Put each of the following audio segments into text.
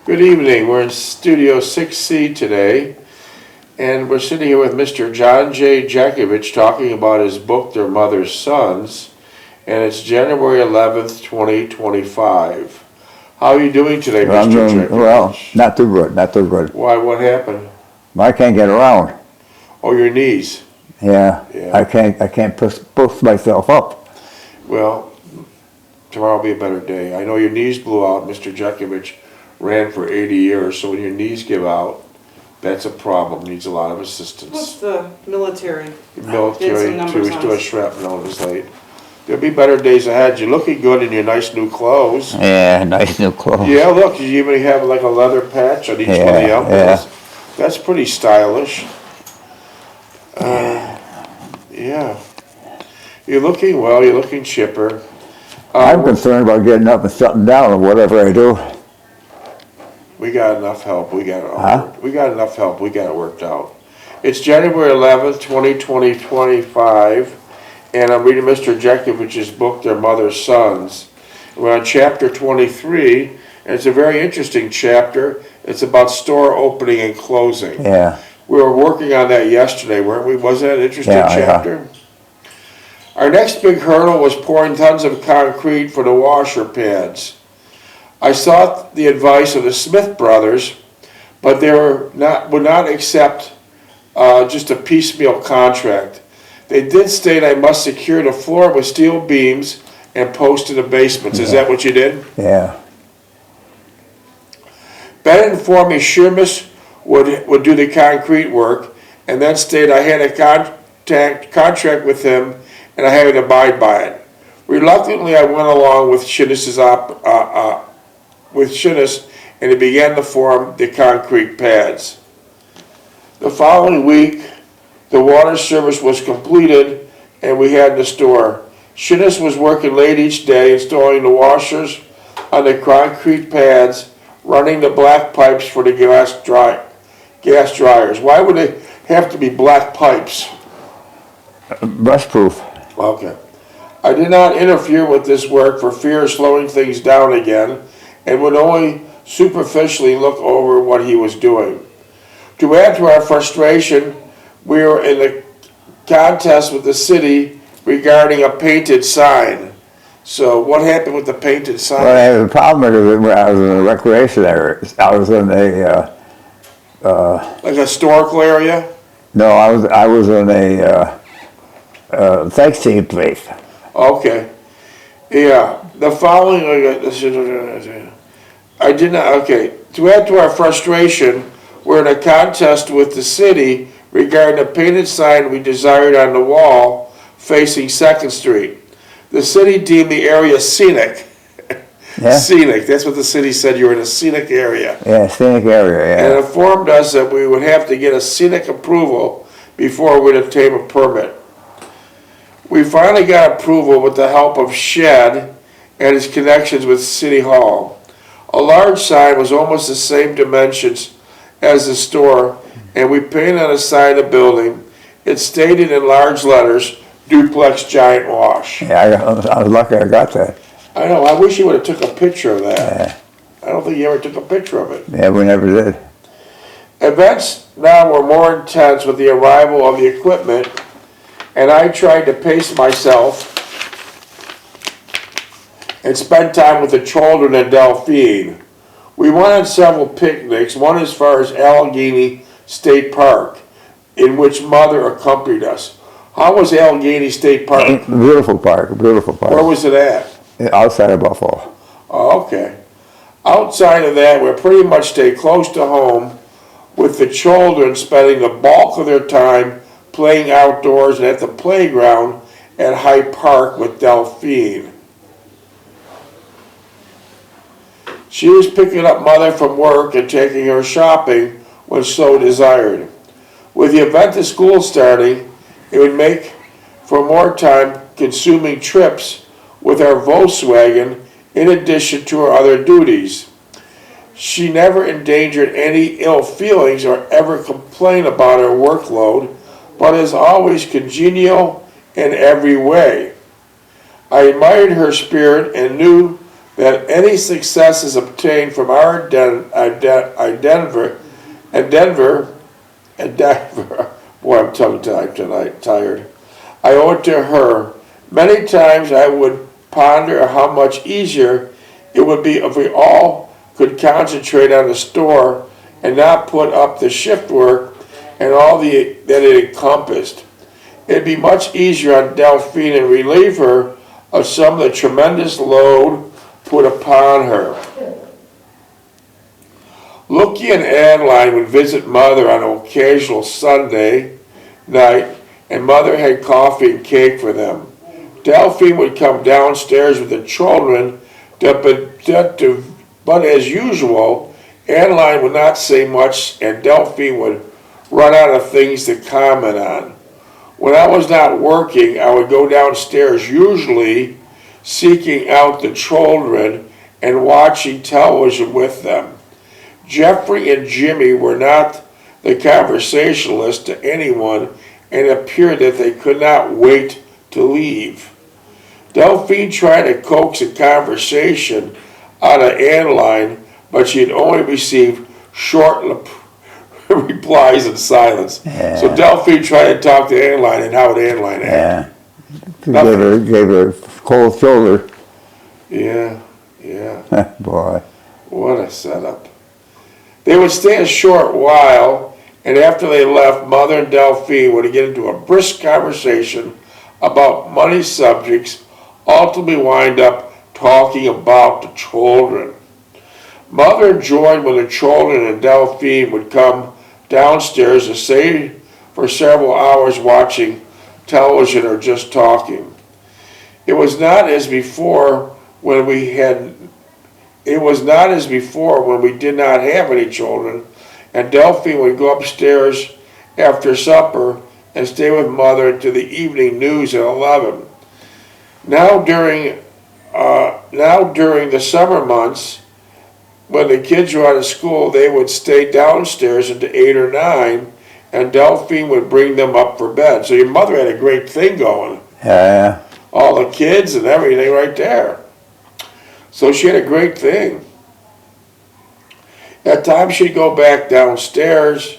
Good evening. We're in Studio 6C today, and we're sitting here with Mr. John Jeckovich talking about his book, Their Mother's Sons, and it's January 11th, 2025. How are you doing today, Well, Mr. Jeckovich? Well, not too good, not too good. Why? What happened? I can't get around. Oh, your knees. Yeah. I can't push myself up. Well, tomorrow will be a better day. I know your knees blew out. Mr. Jeckovich ran for 80 years, so when your knees give out, that's a problem. Needs a lot of assistance. What's the military? Military, 2 weeks to a shrapnel in his late. There'll be better days ahead. You're looking good in your nice new clothes. Yeah, nice new clothes. Yeah, look, you even have like a leather patch on each one of the elbows. Yeah. That's pretty stylish. Yeah. You're looking well, you're looking chipper. I'm concerned about getting up and shutting down or whatever I do. We got enough help. We got enough help. We got it worked out. It's January 11th, 2025, and I'm reading Mr. Jeckovich's book, Their Mother's Sons. We're on chapter 23, and it's a very interesting chapter. It's about store opening and closing. Yeah. We were working on that yesterday, weren't we? Wasn't that an interesting chapter? Yeah. Our next big hurdle was pouring tons of concrete for the washer pads. I sought the advice of the Smith brothers, but they would not accept just a piecemeal contract. They did state I must secure the floor with steel beams and post in the basements. Is that what you did? Yeah. Bennett informed me Shearmus would do the concrete work, and then stated I had a contract with him and I had to abide by it. Reluctantly, I went along with Shearmus's and he began to form the concrete pads. The following week, the water service was completed and we had the store. Shearmus was working late each day installing the washers on the concrete pads, running the black pipes for the gas dryers. Why would they have to be black pipes? Rustproof. Okay. I did not interfere with this work for fear of slowing things down again, and would only superficially look over what he was doing. To add to our frustration, we were in a contest with the city regarding a painted sign. So what happened with the painted sign? Well, I had a problem with it. I was in a recreation area. I was in a... like a historical area? No, I was in a sightseeing place. Okay. Yeah. The following... I did not... Okay. To add to our frustration, we're in a contest with the city regarding a painted sign we desired on the wall facing 2nd Street. The city deemed the area scenic. Yeah. Scenic. That's what the city said. You were in a scenic area. Yeah, scenic area, yeah. And informed us that we would have to get a scenic approval before we'd obtain a permit. We finally got approval with the help of Shed and his connections with City Hall. A large sign was almost the same dimensions as the store, and we painted on the side of the building. It stated in large letters, Duplex Giant Wash. Yeah, I was lucky I got that. I know, I wish you would have took a picture of that. Yeah. I don't think you ever took a picture of it. Yeah, we never did. Events now were more intense with the arrival of the equipment, and I tried to pace myself and spend time with the children and Delphine. We went on several picnics, one as far as Allegheny State Park, in which Mother accompanied us. How was Allegheny State Park? Beautiful park, beautiful park. Where was it at? Outside of Buffalo. Oh, okay. Outside of that, we pretty much stayed close to home, with the children spending the bulk of their time playing outdoors and at the playground at Hyde Park with Delphine. She was picking up Mother from work and taking her shopping when so desired. With the event of school starting, it would make for more time-consuming trips with our Volkswagen in addition to her other duties. She never endangered any ill feelings or ever complained about her workload, but is always congenial in every way. I admired her spirit and knew that any successes obtained from our Denver, boy, I'm tongue-tied tonight, tired. I owe it to her. Many times I would ponder how much easier it would be if we all could concentrate on the store and not put up the shift work and all that it encompassed. It'd be much easier on Delphine and relieve her of some of the tremendous load put upon her. Lookie and Adeline would visit Mother on an occasional Sunday night, and Mother had coffee and cake for them. Delphine would come downstairs with the children, but as usual, Adeline would not say much, and Delphine would run out of things to comment on. When I was not working, I would go downstairs, usually seeking out the children and watching television with them. Jeffrey and Jimmy were not the conversationalists to anyone, and it appeared that they could not wait to leave. Delphine tried to coax a conversation out of Adeline, but she had only received short replies and silence. Yeah. So Delphine tried to talk to Adeline, and how would Adeline act? Yeah. Gave her a cold shoulder. Yeah. Boy. What a setup. They would stay a short while, and after they left, Mother and Delphine would get into a brisk conversation about money subjects, ultimately wind up talking about the children. Mother enjoyed when the children and Delphine would come downstairs to stay for several hours watching television or just talking. It was not as before when we did not have any children, and Delphine would go upstairs after supper and stay with Mother until the evening news at 11. Now during the summer months, when the kids were out of school, they would stay downstairs until 8 or 9, and Delphine would bring them up for bed. So your mother had a great thing going. Yeah. All the kids and everything right there. So she had a great thing. At times she'd go back downstairs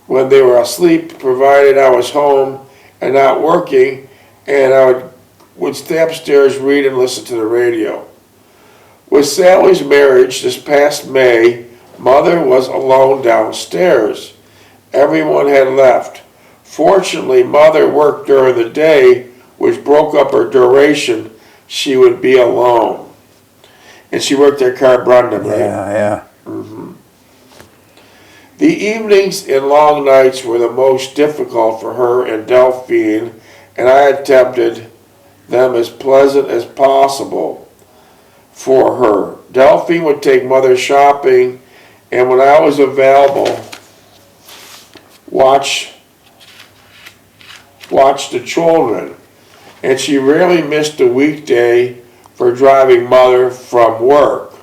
when they were asleep, provided I was home and not working, and I would stay upstairs, read and listen to the radio. With Sally's marriage this past May, Mother was alone downstairs. Everyone had left. Fortunately, Mother worked during the day, which broke up her duration. She would be alone. And she worked at Carbrundum, right? Yeah. Mm-hmm. The evenings and long nights were the most difficult for her and Delphine, and I attempted them as pleasant as possible for her. Delphine would take Mother shopping, and when I was available, watch the children. And she rarely missed a weekday for driving Mother from work.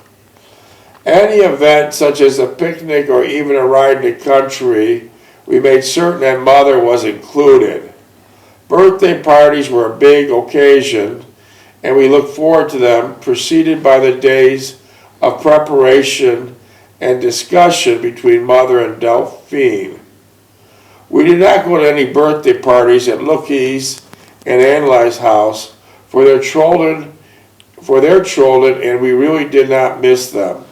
Any event such as a picnic or even a ride in the country, we made certain that Mother was included. Birthday parties were a big occasion, and we looked forward to them, preceded by the days of preparation and discussion between Mother and Delphine. We did not go to any birthday parties at Lookie's and Anneli's house for their children, and we really did not miss them,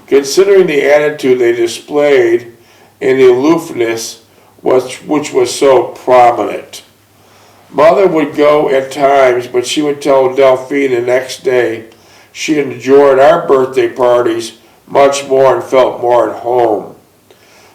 considering the attitude they displayed and the aloofness which was so prominent. Mother would go at times, but she would tell Delphine the next day she enjoyed our birthday parties much more and felt more at home.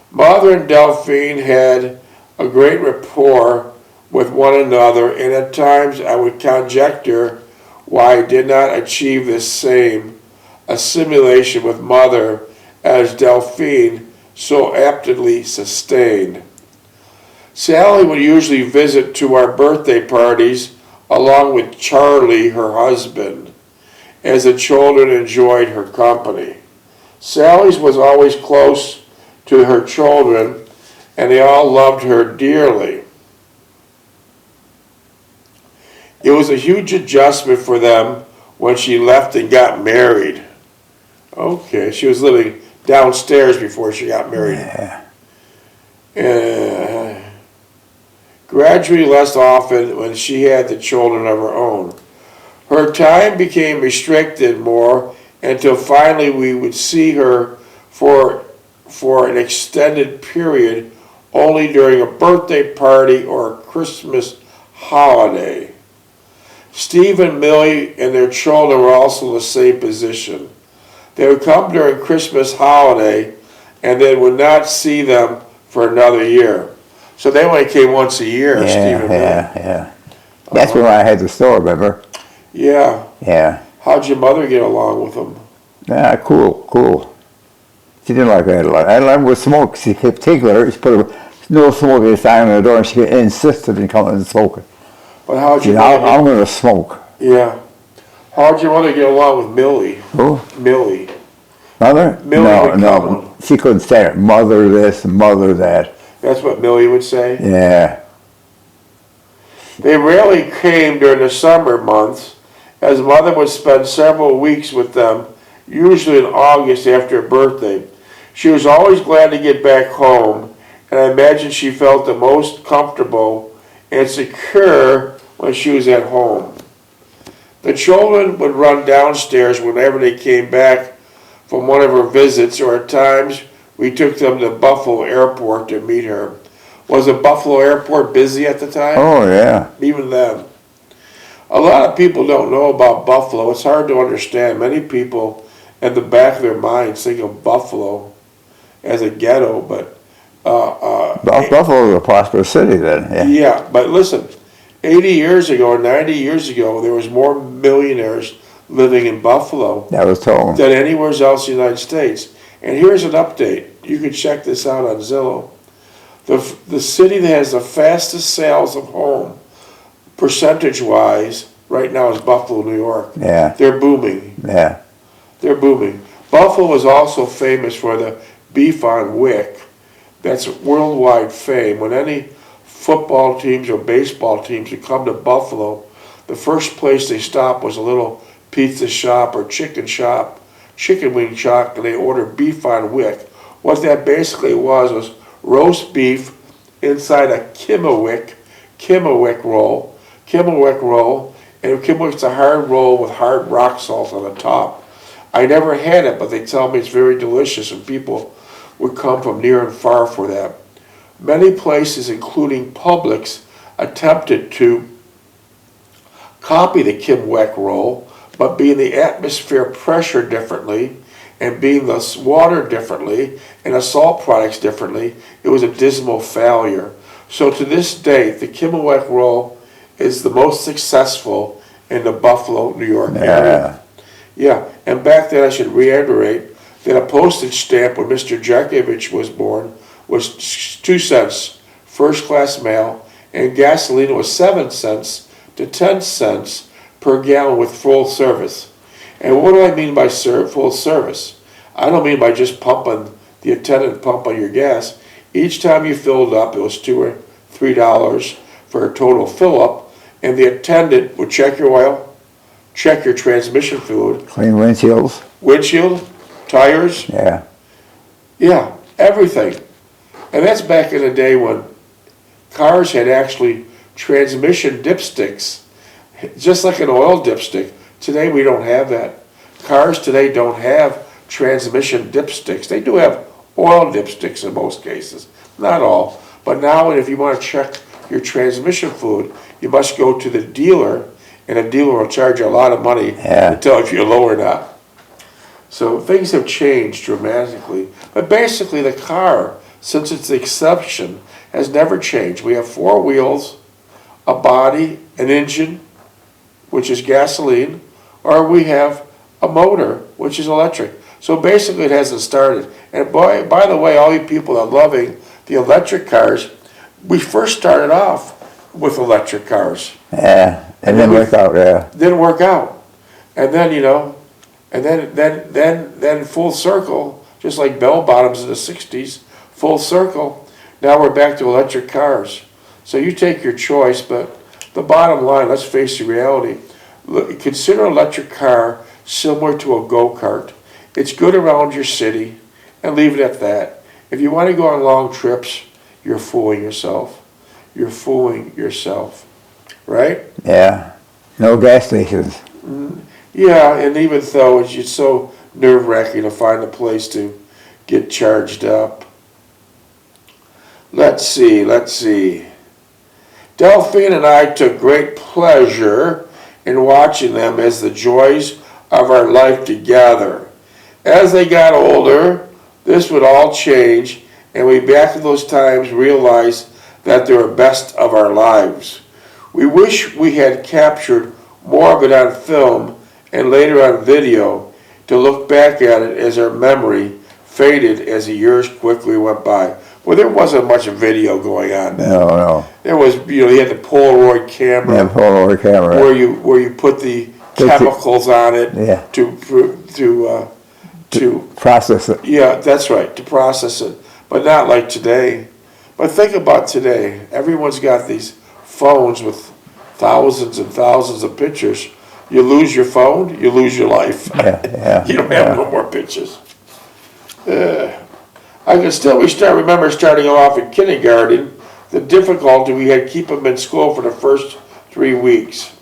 Mother and Delphine had a great rapport with one another, and at times I would conjecture why I did not achieve this same assimilation with Mother as Delphine so aptly sustained. Sally would usually visit to our birthday parties along with Charlie, her husband, as the children enjoyed her company. Sally's was always close to her children, and they all loved her dearly. It was a huge adjustment for them when she left and got married. Okay, she was living downstairs before she got married. Yeah. Gradually less often when she had the children of her own. Her time became restricted more until finally we would see her for an extended period only during a birthday party or a Christmas holiday. Steve and Millie and their children were also in the same position. They would come during Christmas holiday and then would not see them for another year. So they only came once a year, Steve and Millie. Yeah. That's when I had the store, remember? Yeah. Yeah. How'd your mother get along with them? Yeah, cool. She didn't like Adelaide. Adelaide would smoke. She kept taking her. She put no smoking sign on the door, and she insisted in coming and smoking. But how'd She your said, mother I'm going to smoke. Yeah. How'd your mother get along with Millie? Who? Millie. Mother? Millie No. She couldn't stand it. Mother this, mother that. That's what Millie would say? Yeah. They rarely came during the summer months, as mother would spend several weeks with them, usually in August after her birthday. She was always glad to get back home, and I imagine she felt the most comfortable and secure when she was at home. The children would run downstairs whenever they came back from one of her visits, or at times we took them to Buffalo Airport to meet her. Was the Buffalo Airport busy at the time? Oh, yeah. Even then. A lot of people don't know about Buffalo. It's hard to understand. Many people, at the back of their minds, think of Buffalo as a ghetto, but... Buffalo was a prosperous city then. Yeah, but listen, 80 years ago or 90 years ago, there was more millionaires living in Buffalo That was told. than anywhere else in the United States. And here's an update. You can check this out on Zillow. The city that has the fastest sales of home, percentage-wise, right now is Buffalo, New York. Yeah. They're booming. Yeah. They're booming. Buffalo is also famous for the beef on wick. That's worldwide fame. When any football teams or baseball teams would come to Buffalo, the first place they stopped was a little pizza shop or chicken wing shop, and they ordered beef on wick. What that basically was roast beef inside a Kimmelwick roll. And Kimmelwick's a hard roll with hard rock salt on the top. I never had it, but they tell me it's very delicious, and people would come from near and far for that. Many places, including Publix, attempted to copy the Kimmelwick roll, but being the atmosphere pressure differently, and being the water differently, and the salt products differently, it was a dismal failure. So to this date, the Kimmelwick roll is the most successful in the Buffalo, New York area. Yeah, and back then I should reiterate that a postage stamp when Mr. Jeckovich was born was 2 cents, first class mail, and gasoline was 7 cents to 10 cents per gallon with full service. And what do I mean by full service? I don't mean by just pumping, the attendant pumping your gas. Each time you filled up, it was $2 or $3 for a total fill up, and the attendant would check your oil, check your transmission fluid, Clean windshield, tires. Yeah, everything. And that's back in the day when cars had actually transmission dipsticks, just like an oil dipstick. Today we don't have that. Cars today don't have transmission dipsticks. They do have oil dipsticks in most cases, not all. But now if you want to check your transmission fluid, you must go to the dealer, and the dealer will charge you a lot of money to tell if you're low or not. So things have changed dramatically. But basically the car, since it's the exception, has never changed. We have 4 wheels, a body, an engine, which is gasoline, or we have a motor, which is electric. So basically it hasn't started. And by the way, all you people that are loving the electric cars, we first started off with electric cars. Yeah, it didn't work out, Didn't work out. And then, and then full circle, just like bell bottoms in the 60s, full circle, now we're back to electric cars. So you take your choice, but the bottom line, let's face the reality. Consider an electric car similar to a go-kart. It's good around your city, and leave it at that. If you want to go on long trips, you're fooling yourself. You're fooling yourself, right? Yeah. No gas stations. Yeah, and even though it's so nerve-wracking to find a place to get charged up. Let's see. Delphine and I took great pleasure in watching them as the joys of our life together. As they got older, this would all change, and we back in those times realized that they were best of our lives. We wish we had captured more of it on film and later on video to look back at it as our memory faded as the years quickly went by. Well, there wasn't much video going on then. No. There was, you had the Polaroid camera. Yeah, Polaroid camera. Where you put the chemicals on it to process it. Yeah, that's right, to process it. But not like today. But think about today. Everyone's got these phones with thousands and thousands of pictures. You lose your phone, you lose your life. Yeah. You don't have no more pictures. I can still remember starting off in kindergarten, the difficulty we had to keep them in school for the first 3 weeks.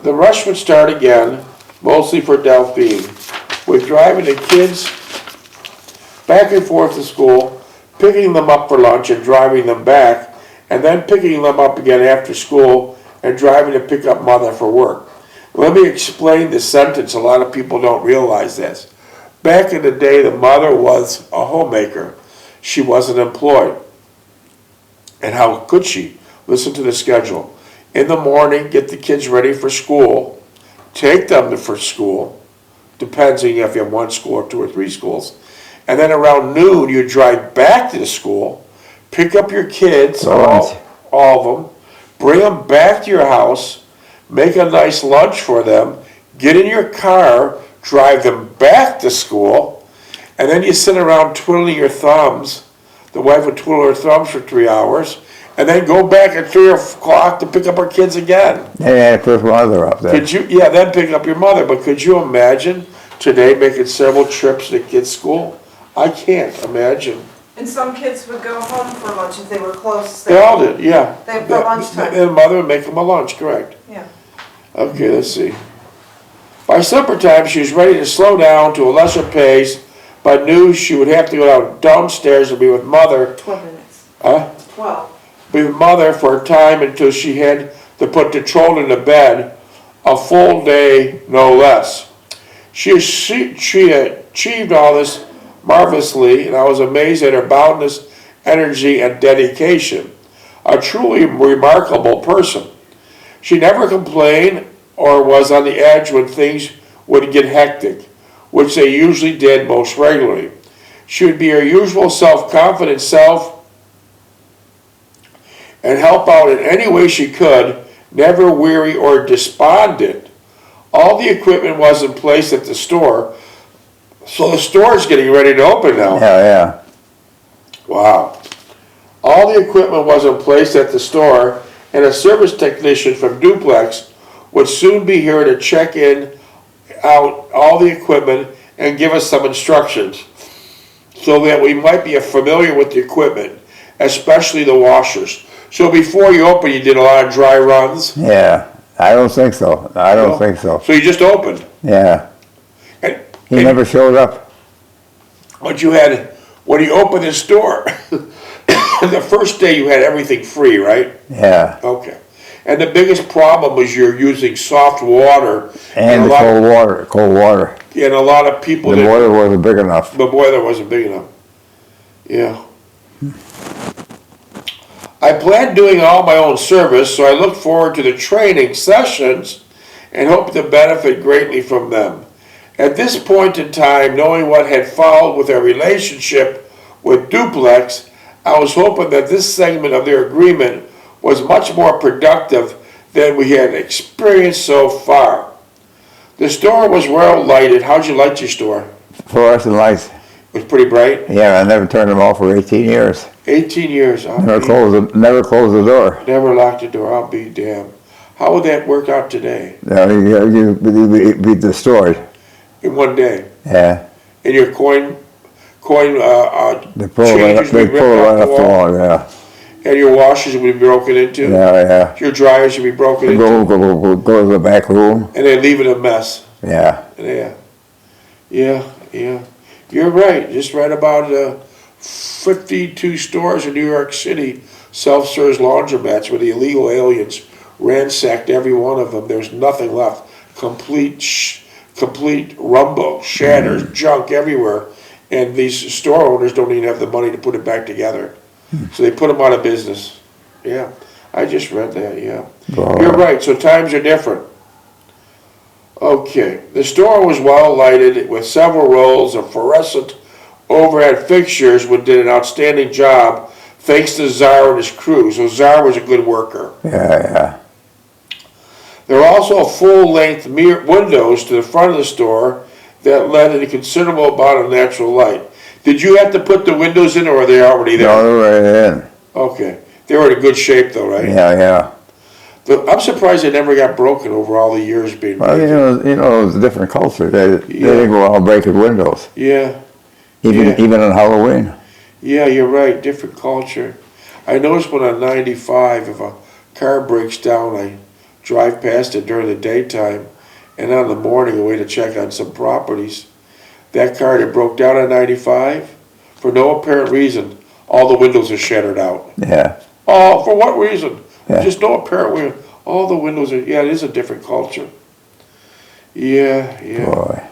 The rush would start again, mostly for Delphine, with driving the kids back and forth to school, picking them up for lunch and driving them back, and then picking them up again after school and driving to pick up mother for work. Let me explain this sentence. A lot of people don't realize this. Back in the day, the mother was a homemaker. She wasn't employed. And how could she? Listen to the schedule. In the morning, get the kids ready for school, take them for school, depends on if you have one school or 2 or 3 schools. And then around noon, you drive back to the school, pick up your kids, all of them, bring them back to your house, make a nice lunch for them, get in your car, drive them back to school, and then you sit around twiddling your thumbs. The wife would twiddle her thumbs for 3 hours, and then go back at 3 o'clock to pick up her kids again. Yeah, put mother up there. Then pick up your mother. But could you imagine today making several trips to kids' school? I can't imagine. And some kids would go home for lunch if they were close. They all did, yeah. They for lunchtime. And mother would make them a lunch, correct. Yeah. Okay, let's see. By supper time, she was ready to slow down to a lesser pace, but knew she would have to go downstairs and be with mother. 12 minutes. Huh? 12. Be with mother for a time until she had to put the children to bed, a full day, no less. She achieved all this marvelously, and I was amazed at her boundless energy and dedication. A truly remarkable person. She never complained or was on the edge when things would get hectic, which they usually did most regularly. She would be her usual self-confident self and help out in any way she could, never weary or despondent. All the equipment was in place at the store, so the store is getting ready to open now. Yeah. Wow. All the equipment was in place at the store, and a service technician from Duplex would soon be here to check out all the equipment and give us some instructions so that we might be familiar with the equipment, especially the washers. So before you open, you did a lot of dry runs? Yeah. I don't think so. I don't think so. So you just opened? Yeah. He never showed up. But you had, when you opened the store, the first day you had everything free, right? Yeah. Okay. And the biggest problem was you're using soft water. And the cold water. And a lot of people... The boiler wasn't big enough. The boiler wasn't big enough. Yeah. I planned doing all my own service, so I looked forward to the training sessions and hoped to benefit greatly from them. At this point in time, knowing what had followed with their relationship with Duplex, I was hoping that this segment of their agreement was much more productive than we had experienced so far. The store was well lighted. How'd you light your store? Fluorescent lights. It was pretty bright? Yeah, I never turned them off for 18 years. 18 years. Never closed the door. Never locked the door. I'll be damned. How would that work out today? You'd be destroyed. in one day. Yeah. And your coin They pull it changes would be ripped right off the off the wall. wall, yeah. And your washers would be broken into. Yeah. Your dryers would be broken They into. go to the back room. And they leave it a mess. Yeah. Yeah. You're right. Just right about 52 stores in New York City, self-service laundromats where the illegal aliens ransacked every one of them. There's nothing left. Complete rumble, shatters, junk everywhere. And these store owners don't even have the money to put it back together. So they put them out of business. Yeah, I just read that, yeah. You're right, so times are different. Okay, the store was well lighted with several rows of fluorescent overhead fixtures, which did an outstanding job thanks to Czar and his crew. So Czar was a good worker. Yeah. There were also full-length mirror windows to the front of the store that let in a considerable amount of natural light. Did you have to put the windows in, or were they already there? No, they're right in. Okay. They were in good shape, though, right? Yeah. I'm surprised they never got broken over all the years being Well, made. you know, it's a different culture. They didn't go out breaking windows. Yeah. Even on Halloween. Yeah, you're right. Different culture. I noticed when on 95, if a car breaks down, I drive past it during the daytime, and on the morning away to check on some properties. That car that broke down on 95, for no apparent reason, all the windows are shattered out. Yeah. Oh, for what reason? Yeah. Just no apparent reason. All the windows are, yeah, it is a different culture. Yeah. Boy.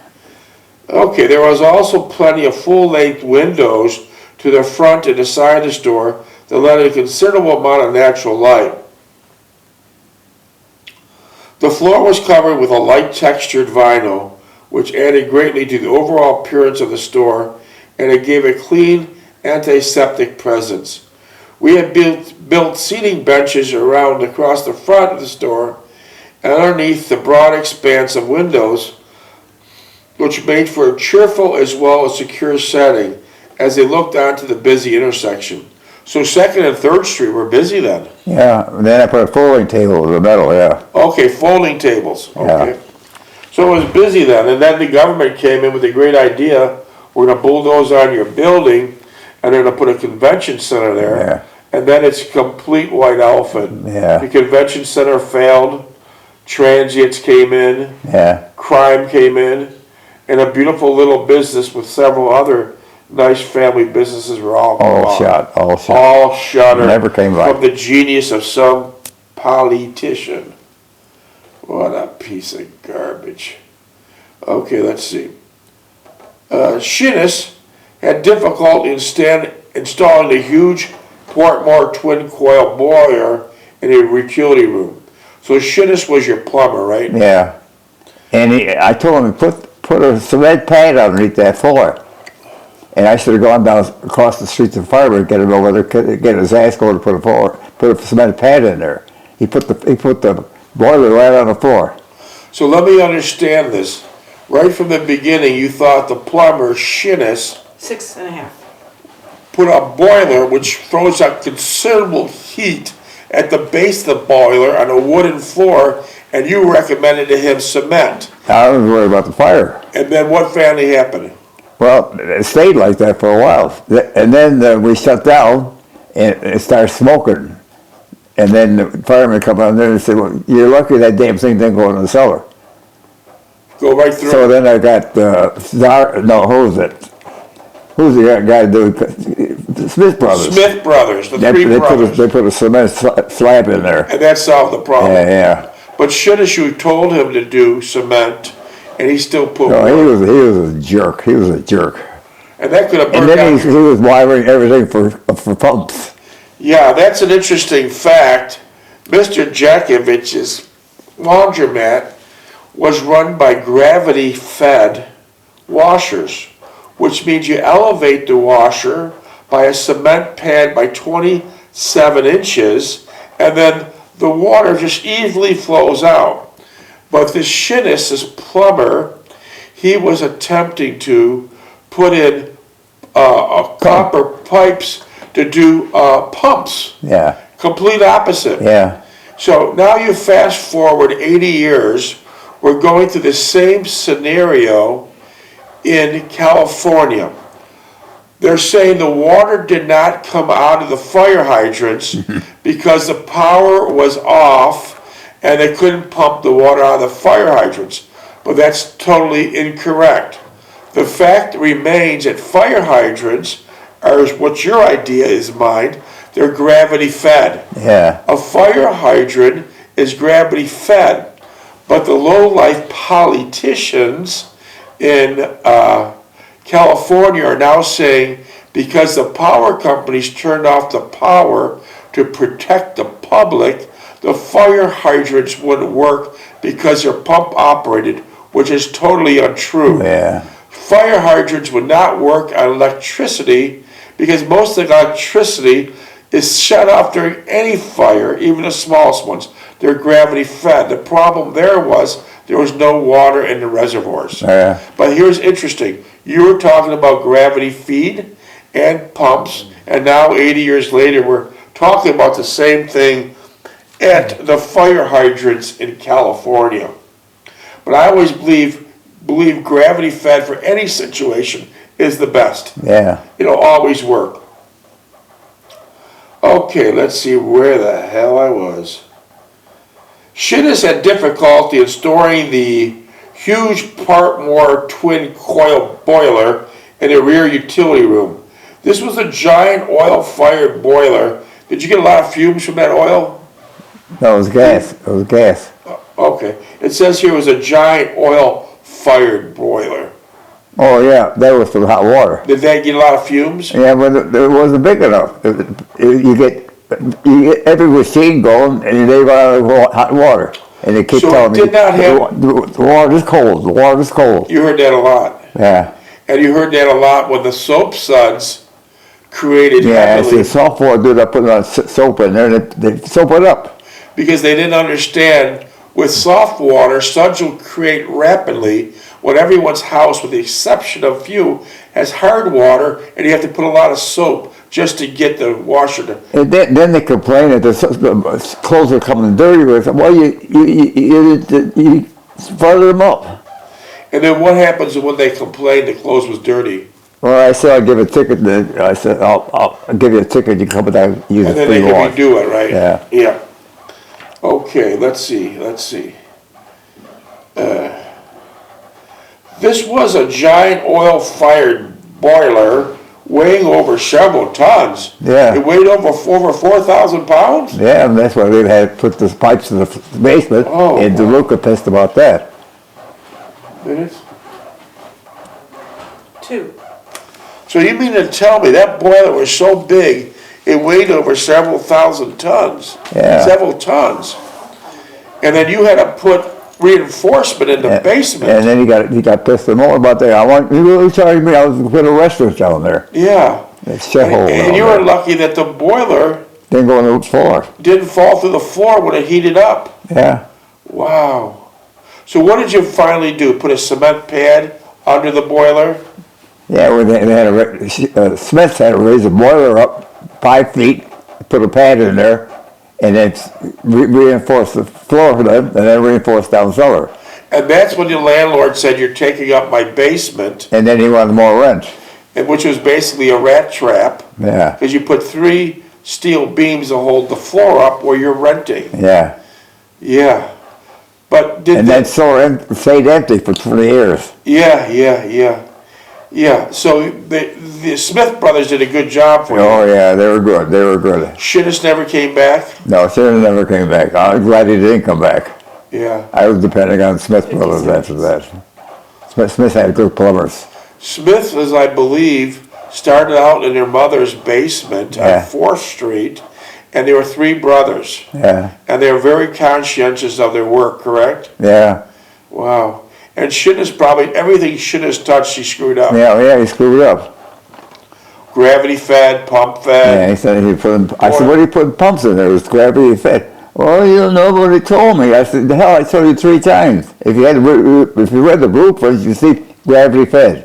Okay, there was also plenty of full-length windows to the front and the side of the store that let in a considerable amount of natural light. The floor was covered with a light textured vinyl, which added greatly to the overall appearance of the store, and it gave a clean, antiseptic presence. We had built seating benches around across the front of the store, and underneath the broad expanse of windows, which made for a cheerful as well as secure setting as they looked onto the busy intersection. So 2nd and 3rd Street were busy then. Yeah, and then I put a folding table in the middle, yeah. Okay, folding tables. Okay. Yeah. So it was busy then, and then the government came in with a great idea. We're going to bulldoze on your building, and they're going to put a convention center there. Yeah. And then it's complete white elephant. Yeah. The convention center failed. Transients came in. Yeah. Crime came in. And a beautiful little business with several other nice family businesses were all shut. All shuttered. Never came back. From the genius of some politician. What a piece of garbage. Okay, let's see. Shinnis had difficulty installing the huge Portmore twin coil boiler in a utility room. So Shinnis was your plumber, right? Yeah. And I told him to put a cement pad underneath that floor. And I should have gone down across the street to the farmer and get him over there, get his ass going to put a cement pad in there. He put the boiler right on the floor. So let me understand this. Right from the beginning, you thought the plumber, Shinnis, 6.5. put a boiler which throws out considerable heat at the base of the boiler on a wooden floor, and you recommended to him cement. I was worried about the fire. And then what finally happened? Well, it stayed like that for a while. And then we shut down, and it started smoking. And then the firemen come on there and said, well, you're lucky that damn thing didn't go in the cellar. Go right through. So then I got, who's the guy doing, Smith Brothers. Smith Brothers, the three brothers. They put a cement slab in there. And that solved the problem. Yeah. But Shinnis told him to do cement, and he still put No, wood. he was a jerk. He was a jerk. And that could have And burned then out. he was wiring everything for pumps. Yeah, that's an interesting fact. Mr. Jeckovich's laundromat was run by gravity-fed washers, which means you elevate the washer by a cement pad by 27 inches, and then the water just easily flows out. But this Shinnis, this plumber, he was attempting to put in copper pipes to do pumps. Yeah. Complete opposite. Yeah. So now you fast forward 80 years, we're going through the same scenario, in California. They're saying the water did not come out of the fire hydrants because the power was off and they couldn't pump the water out of the fire hydrants. But that's totally incorrect. The fact remains that fire hydrants are what your idea is, mine. They're gravity fed. Yeah. A fire hydrant is gravity fed, but the low-life politicians in California are now saying because the power companies turned off the power to protect the public, the fire hydrants wouldn't work because they're pump operated, which is totally untrue. Yeah. Fire hydrants would not work on electricity because most of the electricity is shut off during any fire, even the smallest ones. They're gravity fed. The problem there was no water in the reservoirs. Yeah. But here's interesting. You were talking about gravity feed and pumps, and now 80 years later we're talking about the same thing at the fire hydrants in California. But I always believe gravity fed for any situation is the best. Yeah. It'll always work. Okay, let's see where the hell I was. Shittis had difficulty in storing the huge Partmore twin coil boiler in the rear utility room. This was a giant oil-fired boiler. Did you get a lot of fumes from that oil? No, it was gas. It was gas. Okay. It says here it was a giant oil-fired boiler. Oh yeah, that was for hot water. Did that get a lot of fumes? Yeah, but it wasn't big enough. You get every machine going, and they run out of hot water, and they keep So telling it me did not have- the water is cold. The water is cold. You heard that a lot. Yeah. And you heard that a lot when the soap suds created Yeah, heavily, see, soft water dude, I put on soap in there, and they soap it up. because they didn't understand with soft water, suds will create rapidly when everyone's house, with the exception of few, has hard water, and you have to put a lot of soap just to get the washer to. And then they complain that the clothes are coming dirty. Well, you further them up. And then what happens when they complain the clothes was dirty? Well, I said I'll give a ticket. I said I'll give you a ticket. You come back and use And it then they free can wash. redo it, right? Yeah. Yeah. Okay, let's see. This was a giant oil-fired boiler weighing over several tons. Yeah. It weighed over 4,000 pounds? Yeah, and that's why they had put the pipes in the basement. Oh, And DeLuca pissed about that. Minutes? 2. So you mean to tell me that boiler was so big, it weighed over several thousand tons? Yeah. Several tons. And then you had to put reinforcement in the basement. And then he got pissed more about that. He really charged me. I was going to put a restaurant down there. Yeah. That shithole. And you were lucky that the boiler Didn't go on the floor. didn't fall through the floor when it heated up. Yeah. Wow. So what did you finally do? Put a cement pad under the boiler? Yeah, when they had Smiths had to raise the boiler up 5 feet, put a pad in there, and then reinforce the floor for them, and then reinforce down cellar. And that's when the landlord said, "You're taking up my basement," And then he wanted more rent. and which was basically a rat trap, Yeah, because you put 3 steel beams to hold the floor up where you're renting. yeah. Yeah. But did And that cellar stayed empty for 20 years. Yeah. So the Smith brothers did a good job for you. Oh yeah, they were good. Shittis never came back. No, Sharon never came back. I'm glad he didn't come back. Yeah. I was depending on Smith brothers after that. Smith had good plumbers. Smith, as I believe, started out in their mother's basement Yeah. on 4th Street, and there were 3 brothers. Yeah, And they were very conscientious of their work, correct? yeah. Wow. And Shittis probably, everything Shittis touched, he screwed up. Yeah, he screwed up. Gravity fed, pump fed. Yeah, he said he put. I said, "What do you put pumps in there? It was gravity fed." Well, you don't know what he told me. I said, "The hell, I told you 3 times. If you read the blueprints, you see gravity fed."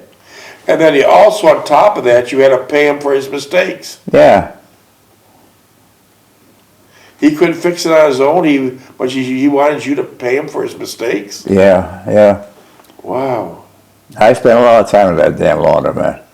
And then he also, on top of that, you had to pay him for his mistakes. Yeah, He couldn't fix it on his own, but he wanted you to pay him for his mistakes. yeah. Wow. I spent a lot of time in that damn laundromat.